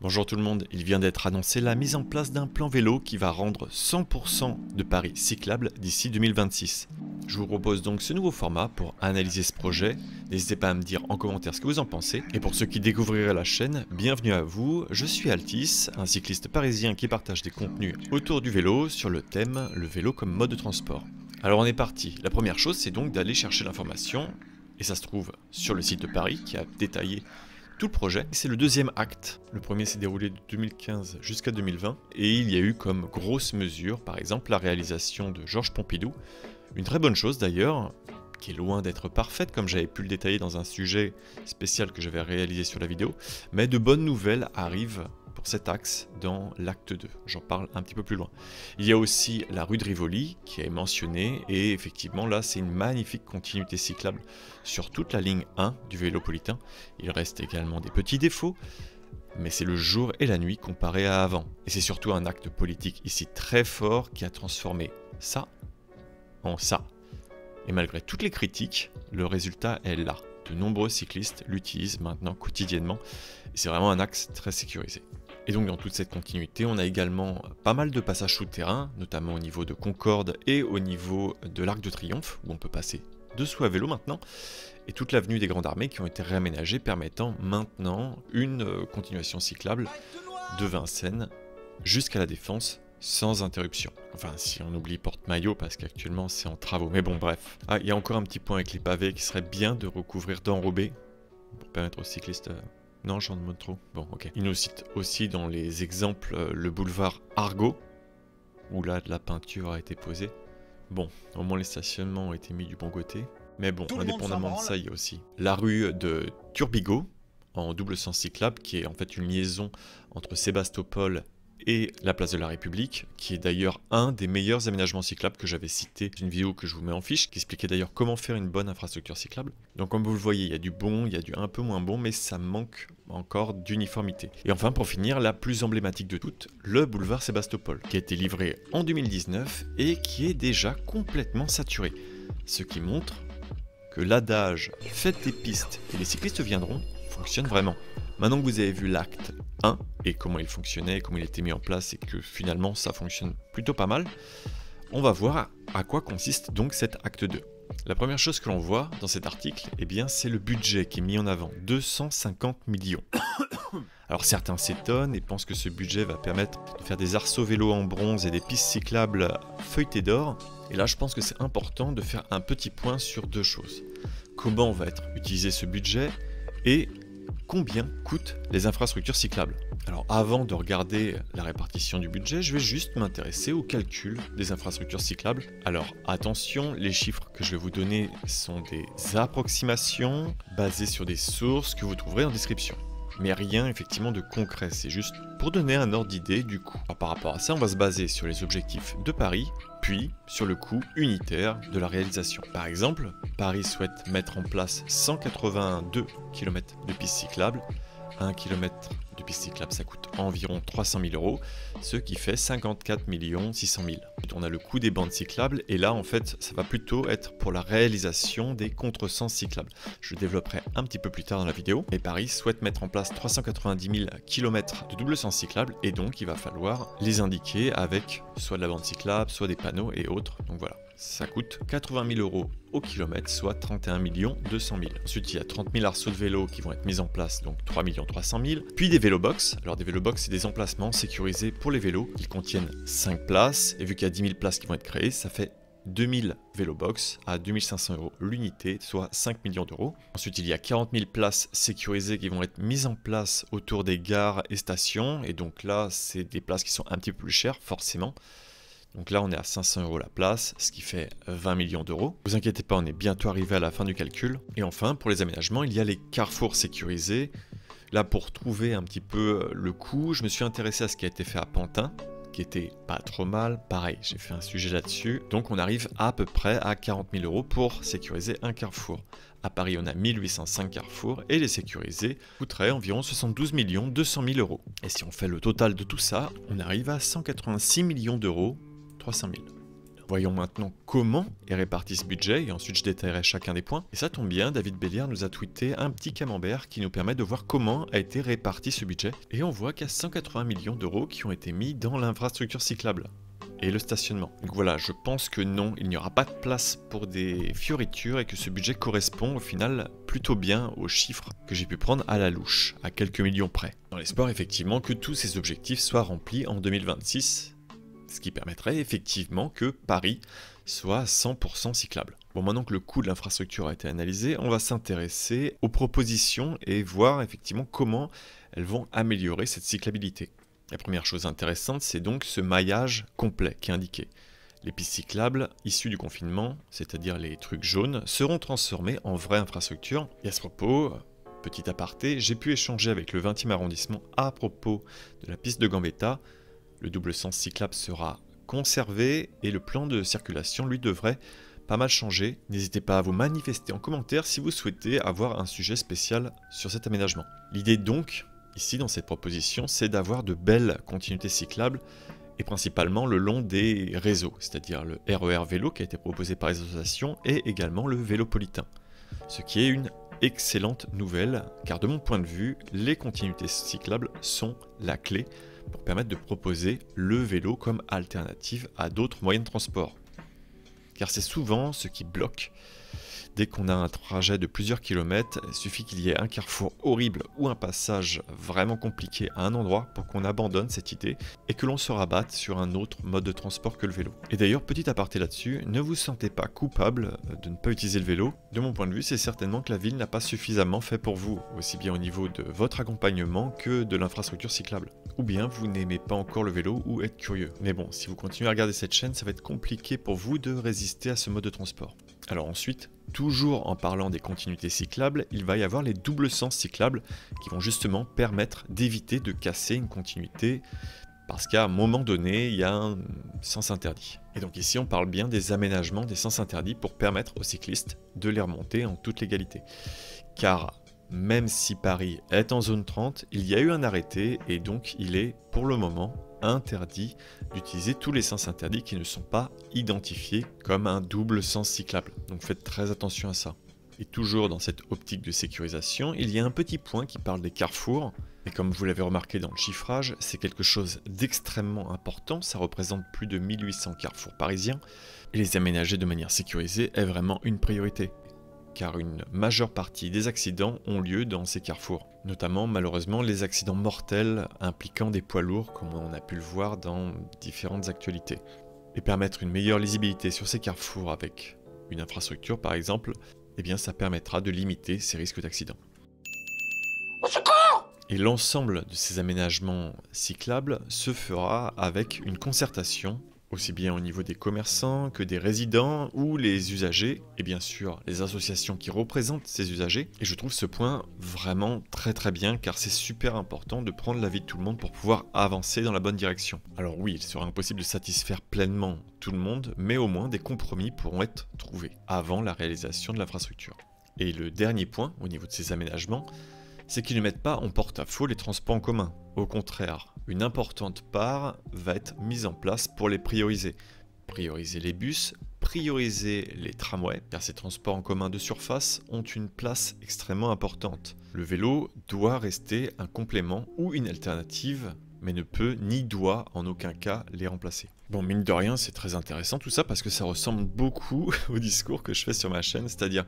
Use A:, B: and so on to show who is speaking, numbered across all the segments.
A: Bonjour tout le monde, il vient d'être annoncé la mise en place d'un plan vélo qui va rendre 100% de Paris cyclable d'ici 2026. Je vous propose donc ce nouveau format pour analyser ce projet. N'hésitez pas à me dire en commentaire ce que vous en pensez. Et pour ceux qui découvriraient la chaîne, bienvenue à vous. Je suis Altis, un cycliste parisien qui partage des contenus autour du vélo sur le thème le vélo comme mode de transport. Alors on est parti. La première chose, c'est donc d'aller chercher l'information. Et ça se trouve sur le site de Paris qui a détaillé tout le projet. C'est le deuxième acte. Le premier s'est déroulé de 2015 jusqu'à 2020 et il y a eu comme grosse mesure, par exemple, la réalisation de Georges Pompidou. Une très bonne chose d'ailleurs, qui est loin d'être parfaite comme j'avais pu le détailler dans un sujet spécial que j'avais réalisé sur la vidéo, mais de bonnes nouvelles arrivent pour cet axe dans l'acte 2. J'en parle un petit peu plus loin. Il y a aussi la rue de Rivoli qui est mentionnée et effectivement là c'est une magnifique continuité cyclable sur toute la ligne 1 du Vélopolitain. Il reste également des petits défauts, mais c'est le jour et la nuit comparé à avant. Et c'est surtout un acte politique ici très fort qui a transformé ça en ça. Et malgré toutes les critiques, le résultat est là. De nombreux cyclistes l'utilisent maintenant quotidiennement et c'est vraiment un axe très sécurisé. Et donc dans toute cette continuité, on a également pas mal de passages souterrains, notamment au niveau de Concorde et au niveau de l'Arc de Triomphe, où on peut passer dessous à vélo maintenant, et toute l'avenue des Grandes Armées qui ont été réaménagées, permettant maintenant une continuation cyclable de Vincennes jusqu'à la Défense sans interruption. Enfin, si on oublie Porte-Maillot, parce qu'actuellement c'est en travaux, mais bon, bref. Ah, il y a encore un petit point avec les pavés qui serait bien de recouvrir d'enrobés, pour permettre aux cyclistes... Non, j'en demande trop. Bon, ok. Il nous cite aussi dans les exemples le boulevard Argot, où là de la peinture a été posée. Bon, au moins les stationnements ont été mis du bon côté. Mais bon, indépendamment de ça, il y a aussi la rue de Turbigo, en double sens cyclable, qui est en fait une liaison entre Sébastopol et la place de la République, qui est d'ailleurs un des meilleurs aménagements cyclables que j'avais cité dans une vidéo que je vous mets en fiche, qui expliquait d'ailleurs comment faire une bonne infrastructure cyclable. Donc comme vous le voyez, il y a du bon, il y a du un peu moins bon, mais ça manque encore d'uniformité. Et enfin, pour finir, la plus emblématique de toutes, le boulevard Sébastopol, qui a été livré en 2019 et qui est déjà complètement saturé. Ce qui montre que l'adage « faites des pistes et les cyclistes viendront » fonctionne vraiment. Maintenant que vous avez vu l'acte 1 et comment il fonctionnait, comment il était mis en place et que finalement ça fonctionne plutôt pas mal, on va voir à quoi consiste donc cet acte 2. La première chose que l'on voit dans cet article, eh bien, c'est le budget qui est mis en avant, 250 millions. Alors certains s'étonnent et pensent que ce budget va permettre de faire des arceaux vélos en bronze et des pistes cyclables feuilletées d'or. Et là je pense que c'est important de faire un petit point sur deux choses. Comment va être utilisé ce budget et combien coûtent les infrastructures cyclables. Alors avant de regarder la répartition du budget, je vais juste m'intéresser au calcul des infrastructures cyclables. Alors attention, les chiffres que je vais vous donner sont des approximations basées sur des sources que vous trouverez en description. Mais rien effectivement de concret, c'est juste pour donner un ordre d'idée du coût. Alors, par rapport à ça, on va se baser sur les objectifs de Paris, puis sur le coût unitaire de la réalisation. Par exemple, Paris souhaite mettre en place 182 km de pistes cyclables. 1 km de piste cyclable, ça coûte environ 300 000 €, ce qui fait 54 600 000. On a le coût des bandes cyclables, et là, en fait, ça va plutôt être pour la réalisation des contresens cyclables. Je développerai un petit peu plus tard dans la vidéo. Mais Paris souhaite mettre en place 390 000 km de double sens cyclable, et donc il va falloir les indiquer avec soit de la bande cyclable, soit des panneaux et autres. Donc voilà. Ça coûte 80 000 € au kilomètre, soit 31 200 000. Ensuite, il y a 30 000 arceaux de vélo qui vont être mis en place, donc 3 300 000. Puis des vélobox. Alors des vélobox, c'est des emplacements sécurisés pour les vélos. Ils contiennent 5 places, et vu qu'il y a 10 000 places qui vont être créées, ça fait 2000 vélobox à 2500 € l'unité, soit 5 millions d'euros. Ensuite, il y a 40 000 places sécurisées qui vont être mises en place autour des gares et stations. Et donc là, c'est des places qui sont un petit peu plus chères, forcément. Donc là, on est à 500 € la place, ce qui fait 20 millions d'euros. Ne vous inquiétez pas, on est bientôt arrivé à la fin du calcul. Et enfin, pour les aménagements, il y a les carrefours sécurisés. Là, pour trouver un petit peu le coût, je me suis intéressé à ce qui a été fait à Pantin, qui était pas trop mal. Pareil, j'ai fait un sujet là-dessus. Donc on arrive à peu près à 40 000 € pour sécuriser un carrefour. À Paris, on a 1805 carrefours et les sécuriser coûterait environ 72 200 000 €. Et si on fait le total de tout ça, on arrive à 186 millions d'euros, 300 000. Voyons maintenant comment est réparti ce budget, et ensuite je détaillerai chacun des points. Et ça tombe bien, David Bellière nous a tweeté un petit camembert qui nous permet de voir comment a été réparti ce budget. Et on voit qu'il y a 180 millions d'euros qui ont été mis dans l'infrastructure cyclable et le stationnement. Donc voilà, je pense que non, il n'y aura pas de place pour des fioritures et que ce budget correspond au final plutôt bien aux chiffres que j'ai pu prendre à la louche, à quelques millions près. Dans l'espoir effectivement que tous ces objectifs soient remplis en 2026, ce qui permettrait effectivement que Paris soit à 100% cyclable. Bon, maintenant que le coût de l'infrastructure a été analysé, on va s'intéresser aux propositions et voir effectivement comment elles vont améliorer cette cyclabilité. La première chose intéressante, c'est donc ce maillage complet qui est indiqué. Les pistes cyclables issues du confinement, c'est-à-dire les trucs jaunes, seront transformées en vraies infrastructures. Et à ce propos, petit aparté, j'ai pu échanger avec le 20e arrondissement à propos de la piste de Gambetta. Le double sens cyclable sera conservé et le plan de circulation, lui, devrait pas mal changer. N'hésitez pas à vous manifester en commentaire si vous souhaitez avoir un sujet spécial sur cet aménagement. L'idée donc, ici dans cette proposition, c'est d'avoir de belles continuités cyclables et principalement le long des réseaux, c'est-à-dire le RER vélo qui a été proposé par les associations et également le vélopolitain. Ce qui est une excellente nouvelle car de mon point de vue, les continuités cyclables sont la clé pour permettre de proposer le vélo comme alternative à d'autres moyens de transport. Car c'est souvent ce qui bloque. Dès qu'on a un trajet de plusieurs kilomètres, il suffit qu'il y ait un carrefour horrible ou un passage vraiment compliqué à un endroit pour qu'on abandonne cette idée et que l'on se rabatte sur un autre mode de transport que le vélo. Et d'ailleurs, petit aparté là-dessus, ne vous sentez pas coupable de ne pas utiliser le vélo. De mon point de vue, c'est certainement que la ville n'a pas suffisamment fait pour vous, aussi bien au niveau de votre accompagnement que de l'infrastructure cyclable. Ou bien vous n'aimez pas encore le vélo ou êtes curieux. Mais bon, si vous continuez à regarder cette chaîne, ça va être compliqué pour vous de résister à ce mode de transport. Alors ensuite, toujours en parlant des continuités cyclables, il va y avoir les doubles sens cyclables qui vont justement permettre d'éviter de casser une continuité parce qu'à un moment donné, il y a un sens interdit. Et donc ici, on parle bien des aménagements des sens interdits pour permettre aux cyclistes de les remonter en toute légalité. Car même si Paris est en zone 30, il y a eu un arrêté et donc il est pour le moment interdit d'utiliser tous les sens interdits qui ne sont pas identifiés comme un double sens cyclable. Donc faites très attention à ça. Et toujours dans cette optique de sécurisation, il y a un petit point qui parle des carrefours. Et comme vous l'avez remarqué dans le chiffrage, c'est quelque chose d'extrêmement important. Ça représente plus de 1800 carrefours parisiens. Et les aménager de manière sécurisée est vraiment une priorité. Car une majeure partie des accidents ont lieu dans ces carrefours. Notamment, malheureusement, les accidents mortels impliquant des poids lourds, comme on a pu le voir dans différentes actualités. Et permettre une meilleure lisibilité sur ces carrefours avec une infrastructure, par exemple, eh bien, ça permettra de limiter ces risques d'accident. Et l'ensemble de ces aménagements cyclables se fera avec une concertation aussi bien au niveau des commerçants que des résidents ou les usagers, et bien sûr les associations qui représentent ces usagers. Et je trouve ce point vraiment très bien, car c'est super important de prendre l'avis de tout le monde pour pouvoir avancer dans la bonne direction. Alors oui, il sera impossible de satisfaire pleinement tout le monde, mais au moins des compromis pourront être trouvés avant la réalisation de l'infrastructure. Et le dernier point, au niveau de ces aménagements, c'est qu'ils ne mettent pas en porte-à-faux les transports en commun. Au contraire, une importante part va être mise en place pour les prioriser. Prioriser les bus, prioriser les tramways, car ces transports en commun de surface ont une place extrêmement importante. Le vélo doit rester un complément ou une alternative, mais ne peut ni doit en aucun cas les remplacer. Bon, mine de rien, c'est très intéressant tout ça parce que ça ressemble beaucoup au discours que je fais sur ma chaîne, c'est-à-dire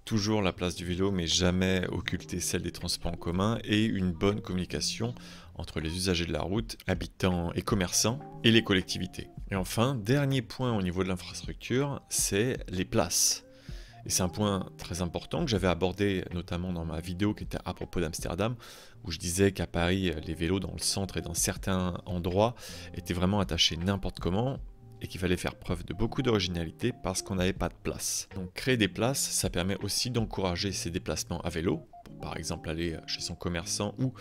A: toujours la place du vélo, mais jamais occulter celle des transports en commun et une bonne communication entre les usagers de la route, habitants et commerçants, et les collectivités. Et enfin, dernier point au niveau de l'infrastructure, c'est les places. Et c'est un point très important que j'avais abordé notamment dans ma vidéo qui était à propos d'Amsterdam, où je disais qu'à Paris, les vélos dans le centre et dans certains endroits étaient vraiment attachés n'importe comment, et qu'il fallait faire preuve de beaucoup d'originalité parce qu'on n'avait pas de place. Donc créer des places, ça permet aussi d'encourager ces déplacements à vélo, pour par exemple aller chez son commerçant ou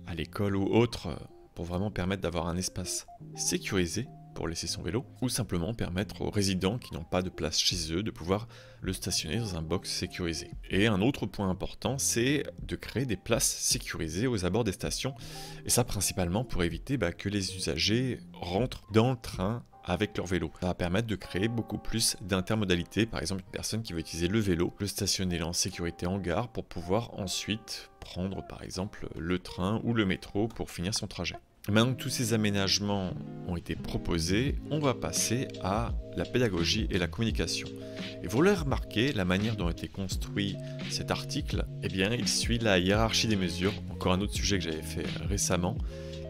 A: à l'école ou autre, pour vraiment permettre d'avoir un espace sécurisé pour laisser son vélo, ou simplement permettre aux résidents qui n'ont pas de place chez eux de pouvoir le stationner dans un box sécurisé. Et un autre point important, c'est de créer des places sécurisées aux abords des stations, et ça principalement pour éviter que les usagers rentrent dans le train avec leur vélo. Ça va permettre de créer beaucoup plus d'intermodalité. Par exemple, une personne qui veut utiliser le vélo, le stationner en sécurité en gare pour pouvoir ensuite prendre par exemple le train ou le métro pour finir son trajet. Maintenant que tous ces aménagements ont été proposés, on va passer à la pédagogie et la communication. Et vous l'avez remarqué, la manière dont a été construit cet article, eh bien, il suit la hiérarchie des mesures, encore un autre sujet que j'avais fait récemment,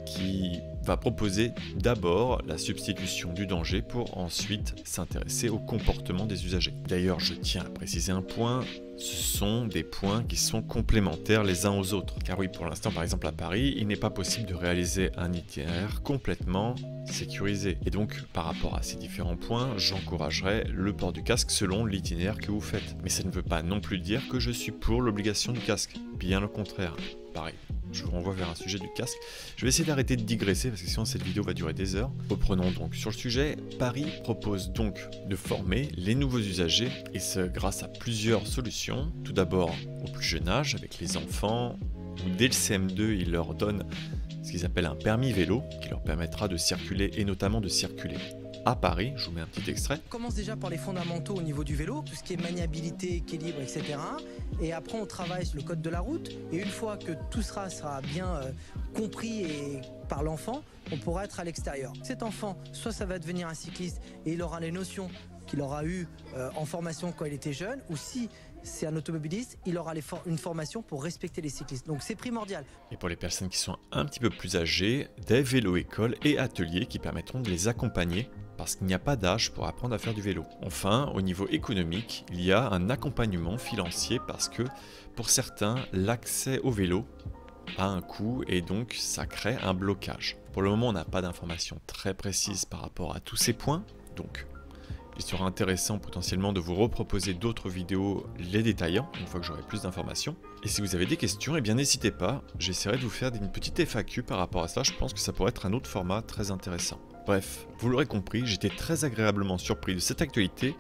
A: qui va proposer d'abord la substitution du danger pour ensuite s'intéresser au comportement des usagers. D'ailleurs, je tiens à préciser un point, ce sont des points qui sont complémentaires les uns aux autres. Car oui, pour l'instant, par exemple à Paris, il n'est pas possible de réaliser un itinéraire complètement sécurisé. Et donc, par rapport à ces différents points, j'encouragerais le port du casque selon l'itinéraire que vous faites. Mais ça ne veut pas non plus dire que je suis pour l'obligation du casque. Bien au contraire. Pareil, je vous renvoie vers un sujet du casque. Je vais essayer d'arrêter de digresser parce que sinon cette vidéo va durer des heures. Reprenons donc sur le sujet. Paris propose donc de former les nouveaux usagers et ce grâce à plusieurs solutions. Tout d'abord au plus jeune âge avec les enfants où dès le CM2 ils leur donnent ce qu'ils appellent un permis vélo qui leur permettra de circuler et notamment de circuler à Paris. Je vous mets un petit extrait.
B: On commence déjà par les fondamentaux au niveau du vélo, tout ce qui est maniabilité, équilibre, etc. Et après on travaille sur le code de la route. Et une fois que tout sera bien compris par l'enfant, on pourra être à l'extérieur. Cet enfant, soit ça va devenir un cycliste et il aura les notions qu'il aura eues en formation quand il était jeune, ou si c'est un automobiliste, il aura une formation pour respecter les cyclistes. Donc c'est primordial.
A: Et pour les personnes qui sont un petit peu plus âgées, des vélos-écoles et ateliers qui permettront de les accompagner parce qu'il n'y a pas d'âge pour apprendre à faire du vélo. Enfin, au niveau économique, il y a un accompagnement financier parce que pour certains, l'accès au vélo a un coût et donc ça crée un blocage. Pour le moment, on n'a pas d'informations très précises par rapport à tous ces points, donc il sera intéressant potentiellement de vous reproposer d'autres vidéos les détaillant, une fois que j'aurai plus d'informations. Et si vous avez des questions, eh bien n'hésitez pas, j'essaierai de vous faire une petite FAQ par rapport à ça, je pense que ça pourrait être un autre format très intéressant. Bref, vous l'aurez compris, j'étais très agréablement surpris de cette actualité,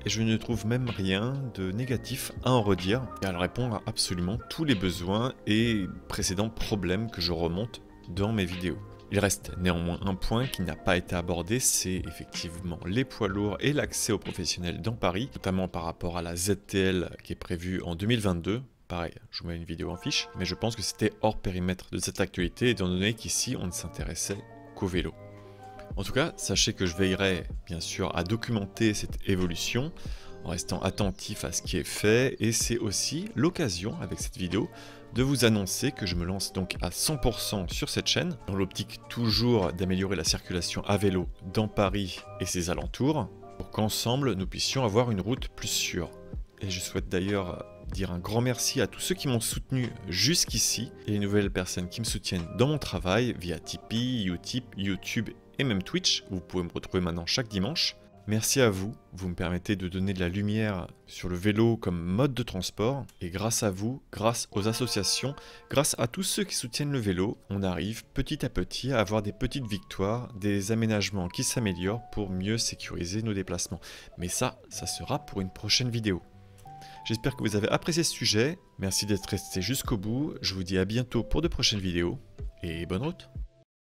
A: et je ne trouve même rien de négatif à en redire, et elle répond à absolument tous les besoins et précédents problèmes que je remonte dans mes vidéos. Il reste néanmoins un point qui n'a pas été abordé, c'est effectivement les poids lourds et l'accès aux professionnels dans Paris, notamment par rapport à la ZTL qui est prévue en 2022. Pareil, je vous mets une vidéo en fiche, mais je pense que c'était hors périmètre de cette actualité, étant donné qu'ici on ne s'intéressait qu'au vélo. En tout cas, sachez que je veillerai bien sûr à documenter cette évolution en restant attentif à ce qui est fait, et c'est aussi l'occasion avec cette vidéo de vous annoncer que je me lance donc à 100% sur cette chaîne, dans l'optique toujours d'améliorer la circulation à vélo dans Paris et ses alentours, pour qu'ensemble nous puissions avoir une route plus sûre. Et je souhaite d'ailleurs dire un grand merci à tous ceux qui m'ont soutenu jusqu'ici, et les nouvelles personnes qui me soutiennent dans mon travail via Tipeee, Utip, YouTube et même Twitch, où vous pouvez me retrouver maintenant chaque dimanche. Merci à vous, vous me permettez de donner de la lumière sur le vélo comme mode de transport, et grâce à vous, grâce aux associations, grâce à tous ceux qui soutiennent le vélo, on arrive petit à petit à avoir des petites victoires, des aménagements qui s'améliorent pour mieux sécuriser nos déplacements. Mais ça sera pour une prochaine vidéo. J'espère que vous avez apprécié ce sujet, merci d'être resté jusqu'au bout, je vous dis à bientôt pour de prochaines vidéos, et bonne route!